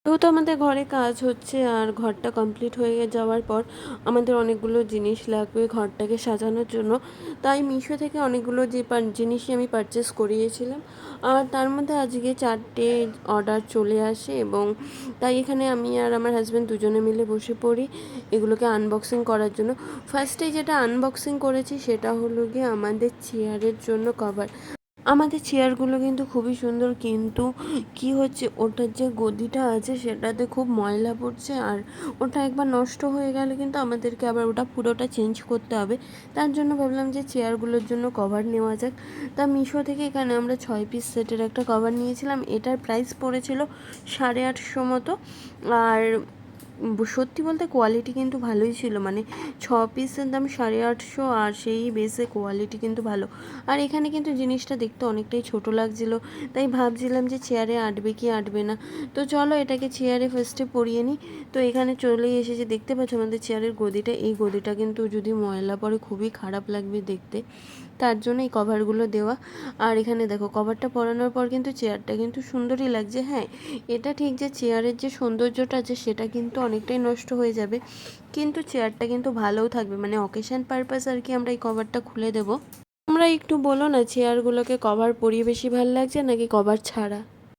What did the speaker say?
যেহেতু আমাদের ঘরে কাজ হচ্ছে আর ঘরটা কমপ্লিট হয়ে যাওয়ার পর আমাদের অনেকগুলো জিনিস লাগবে ঘরটাকে সাজানোর জন্য, তাই মিশো থেকে অনেকগুলো জিনিসই আমি পারচেস করিয়েছিলাম। আর তার মধ্যে আজকে 4টে অর্ডার চলে আসে এবং তাই এখানে আমি আর আমার হাজব্যান্ড দুজনে মিলে বসে পড়ি এগুলোকে আনবক্সিং করার জন্য। ফার্স্টে যেটা আনবক্সিং করেছি সেটা হলো গিয়ে আমাদের চেয়ারের জন্য কভার। আমাদের চেয়ারগুলো কিন্তু খুবই সুন্দর, কিন্তু কি হচ্ছে ওটার যে গদিটা আছে সেটাতে খুব ময়লা পড়ছে, আর ওটা একবার নষ্ট হয়ে গেলে কিন্তু আমাদেরকে আবার ওটা পুরোটা চেঞ্জ করতে হবে। তার জন্য ভাবলাম যে চেয়ারগুলোর জন্য কভার নেওয়া যাক। তা মিশো থেকে এখানে আমরা 6 পিস সেটের একটা কভার নিয়েছিলাম। এটার প্রাইস পড়েছিল 850 মতো। আর সত্যি বলতে কোয়ালিটি কিন্তু ভালোই ছিল, মানে 6 পিসের দাম 850, আর সেই বেসে কোয়ালিটি কিন্তু ভালো। আর এখানে কিন্তু জিনিসটা দেখতে অনেকটাই ছোট লাগছিল, তাই ভাবছিলাম যে চেয়ারে আঁটবে কি আঁটবে না। তো চলো এটাকে চেয়ারে ফার্স্টে পরিয়ে নিই। তো এখানে চলেই এসেছে, দেখতে পাচ্ছ আমাদের চেয়ারের গদিটা, এই গদিটা কিন্তু যদি ময়লা পড়ে খুবই খারাপ লাগবে দেখতে, তার জন্য এই কভারগুলো দেওয়া। আর এখানে দেখো কভারটা পরানোর পর কিন্তু চেয়ারটা কিন্তু সুন্দরই লাগছে। হ্যাঁ, এটা ঠিক যে চেয়ারের যে সৌন্দর্যটা আছে সেটা কিন্তু অনেকটাই নষ্ট হয়ে যাবে, কিন্তু চেয়ারটা কিন্তু ভালোও থাকবে, মানে অকেশান পারপাস আর কি আমরা এই কভারটা খুলে দেবো। তোমরা একটু বলো না চেয়ারগুলোকে কভার পরিয়ে বেশি ভালো লাগছে নাকি কভার ছাড়া?